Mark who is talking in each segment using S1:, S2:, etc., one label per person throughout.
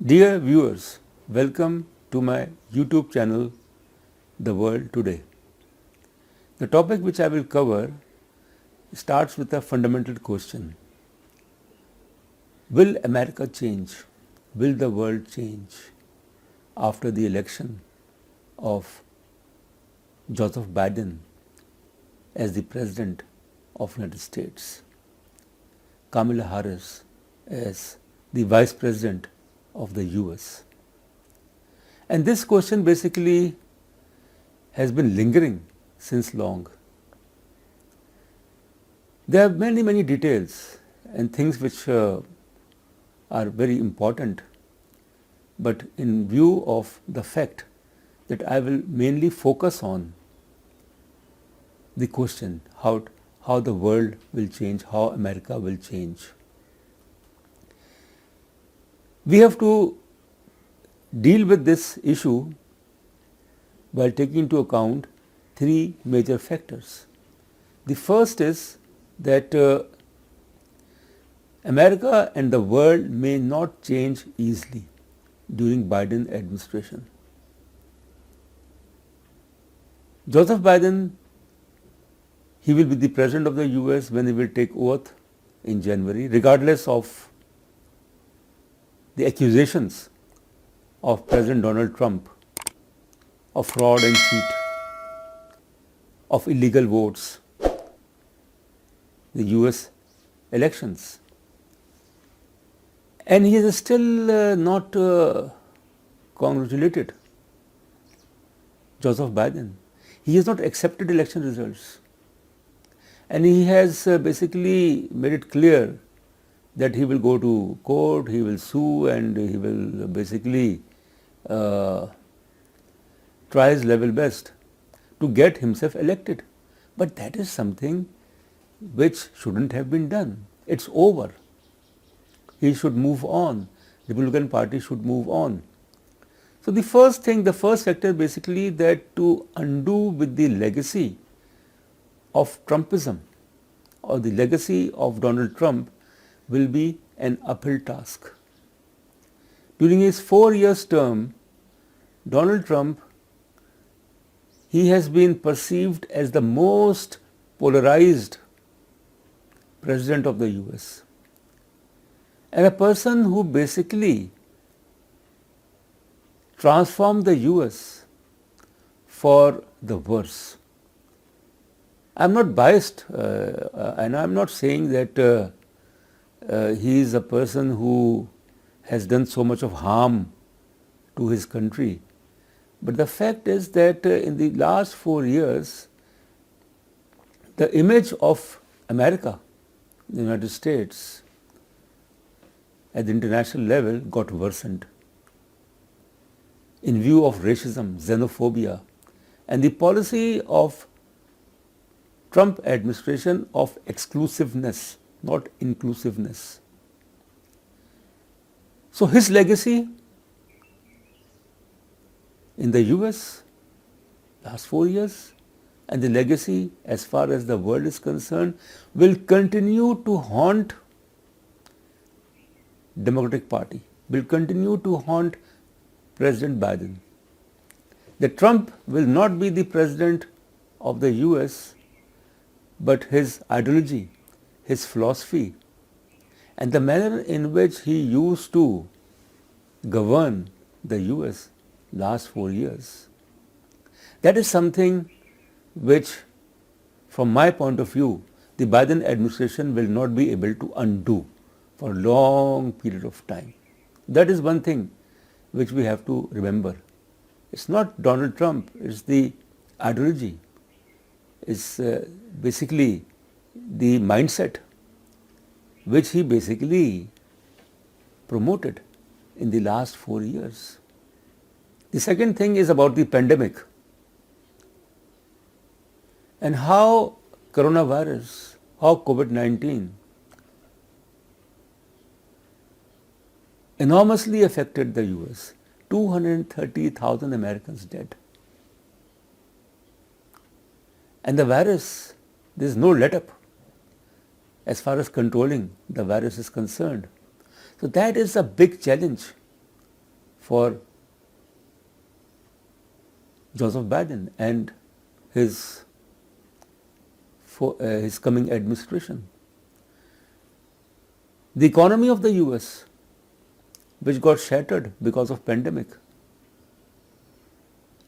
S1: Dear viewers, welcome to my YouTube channel, The World Today. The topic which I will cover starts with a fundamental question. Will America change? Will the world change after the election of Joseph Biden as the President of the United States, Kamala Harris as the Vice President of the US? And this question basically has been lingering since long. There are many details and things which are very important, but in view of the fact that I will mainly focus on the question how the world will change, how America will change. We have to deal with this issue while taking into account three major factors. The first is that America and the world may not change easily during Biden administration. Joseph Biden, he will be the President of the US when he will take oath in January, regardless of the accusations of President Donald Trump of fraud and cheat, of illegal votes, the US elections. And he is still not congratulated Joseph Biden. He has not accepted election results. And he has basically made it clear that he will go to court, he will sue, and he will basically try his level best to get himself elected. But that is something which shouldn't have been done. It's over. He should move on. The Republican Party should move on. So the first factor basically that to undo with the legacy of Trumpism or the legacy of Donald Trump will be an uphill task. During his 4 years term, Donald Trump, he has been perceived as the most polarized President of the US, and a person who basically transformed the US for the worse. I am not biased and I am not saying that he is a person who has done so much of harm to his country. But the fact is that in the last 4 years, the image of America, the United States, at the international level got worsened in view of racism, xenophobia, and the policy of Trump administration of exclusiveness, not inclusiveness. So his legacy in the US last 4 years and the legacy as far as the world is concerned will continue to haunt Democratic Party, will continue to haunt President Biden. That Trump will not be the President of the US, but his ideology, his philosophy, and the manner in which he used to govern the US last 4 years. That is something which, from my point of view, the Biden administration will not be able to undo for a long period of time. That is one thing which we have to remember. It's not Donald Trump, it's the ideology. It's basically the mindset which he basically promoted in the last 4 years. The second thing is about the pandemic and how coronavirus, how COVID-19 enormously affected the US. 230,000 Americans dead. And the virus, there is no let up as far as controlling the virus is concerned. So that is a big challenge for Joseph Biden and his coming administration. The economy of the US, which got shattered because of pandemic,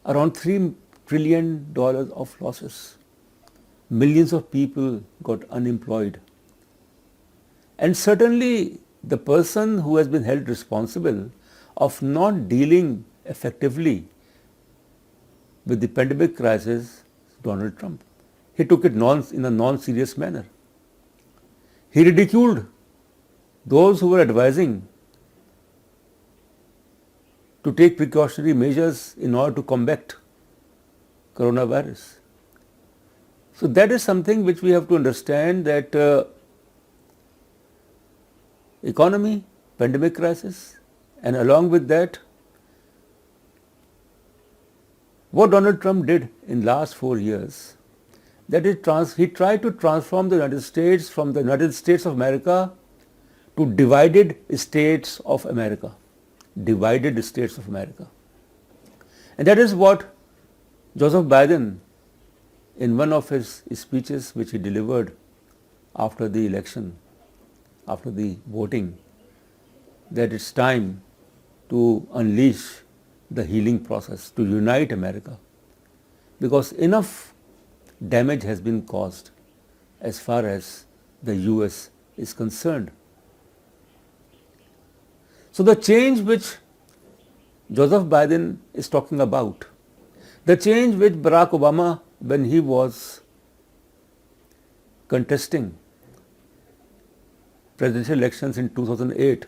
S1: around $3 trillion of losses. Millions of people got unemployed. And certainly the person who has been held responsible of not dealing effectively with the pandemic crisis, Donald Trump. He took it in a non-serious manner. He ridiculed those who were advising to take precautionary measures in order to combat coronavirus. So that is something which we have to understand, that economy, pandemic crisis, and along with that, what Donald Trump did in last 4 years, that is he tried to transform the United States from the United States of America to divided states of America. Divided states of America. And that is what Joseph Biden, in one of his speeches which he delivered after the election, after the voting, that it's time to unleash the healing process, to unite America, because enough damage has been caused as far as the US is concerned. So the change which Joseph Biden is talking about, the change which Barack Obama, when he was contesting presidential elections in 2008,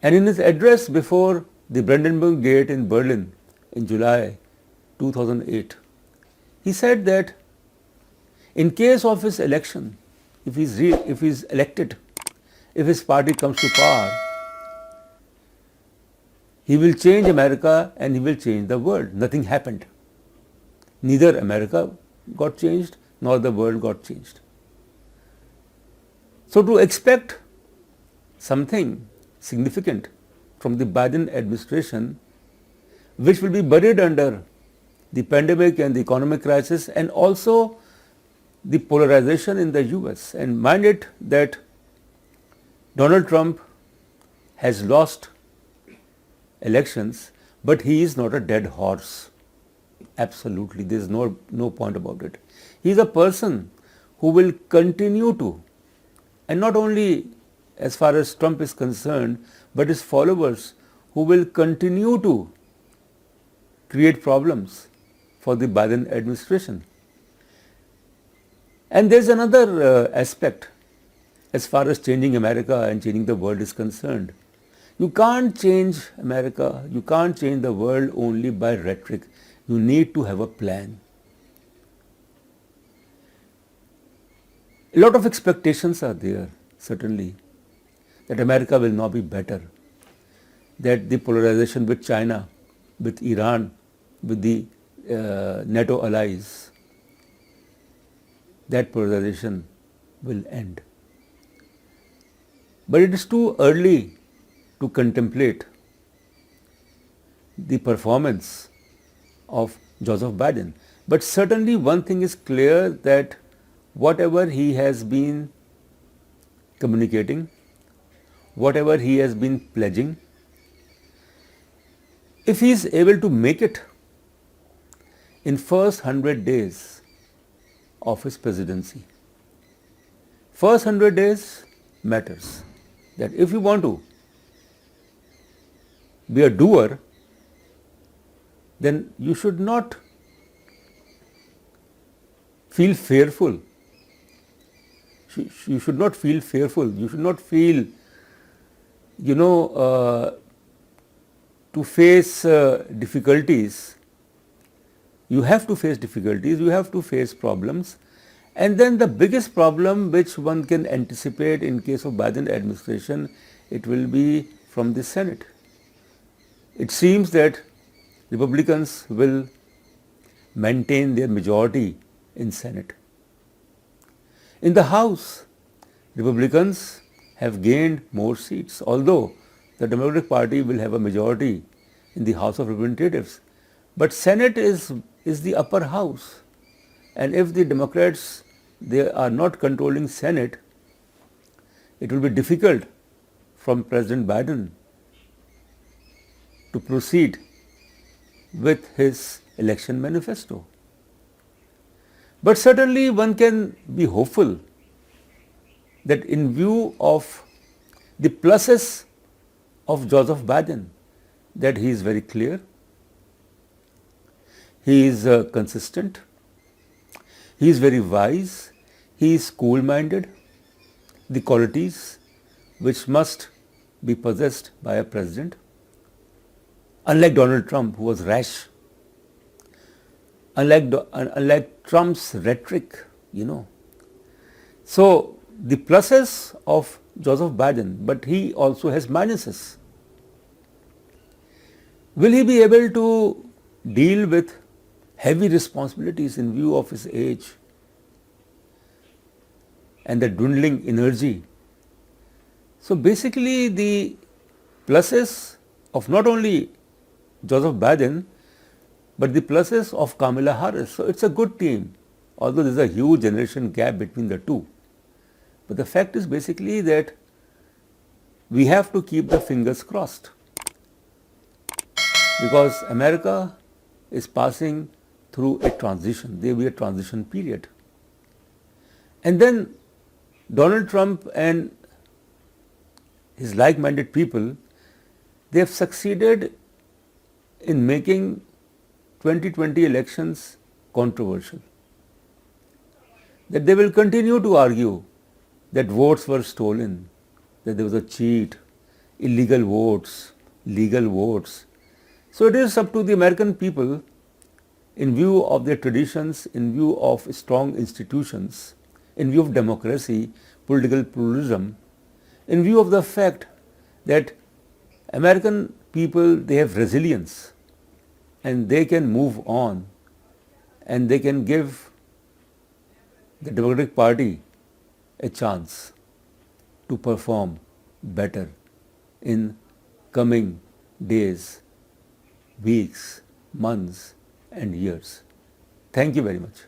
S1: and in his address before the Brandenburg Gate in Berlin in July 2008, he said that in case of his election, if he's elected, if his party comes to power, he will change America and he will change the world. Nothing happened. Neither America got changed nor the world got changed. So to expect something significant from the Biden administration, which will be buried under the pandemic and the economic crisis and also the polarization in the US. And mind it that Donald Trump has lost elections, but he is not a dead horse. Absolutely, there is no point about it. He is a person who will continue to, and not only as far as Trump is concerned, but his followers who will continue to create problems for the Biden administration. And there is another aspect as far as changing America and changing the world is concerned. You can't change America, you can't change the world only by rhetoric. You need to have a plan. A lot of expectations are there, certainly, that America will now be better, that the polarization with China, with Iran, with the NATO allies, that polarization will end. But it is too early to contemplate the performance of Joseph Biden. But certainly one thing is clear, that whatever he has been communicating, whatever he has been pledging, if he is able to make it in first 100 days of his presidency, first 100 days matters. That if you want to be a doer, then you should not feel fearful. You should not feel fearful. You should not feel, to face difficulties. You have to face difficulties, you have to face problems. And then the biggest problem which one can anticipate in case of Biden administration, it will be from the Senate. It seems that Republicans will maintain their majority in Senate. In the House, Republicans have gained more seats, although the Democratic Party will have a majority in the House of Representatives. But Senate is the upper house. And if the Democrats, they are not controlling Senate, it will be difficult from President Biden to proceed with his election manifesto. But certainly one can be hopeful that in view of the pluses of Joseph Biden, that he is very clear, he is consistent, he is very wise, he is cool-minded, the qualities which must be possessed by a president. Unlike Donald Trump, who was rash, unlike Trump's rhetoric, So the pluses of Joseph Biden, but he also has minuses. Will he be able to deal with heavy responsibilities in view of his age and the dwindling energy? So basically the pluses of not only Joseph Biden, but the pluses of Kamala Harris. So it's a good team, although there's a huge generation gap between the two. But the fact is basically that we have to keep the fingers crossed, because America is passing through a transition. There will be a transition period. And then Donald Trump and his like-minded people, they have succeeded in making 2020 elections controversial. That they will continue to argue that votes were stolen, that there was a cheat, illegal votes, legal votes. So it is up to the American people, in view of their traditions, in view of strong institutions, in view of democracy, political pluralism, in view of the fact that American people, they have resilience and they can move on and they can give the Democratic Party a chance to perform better in coming days, weeks, months and years. Thank you very much.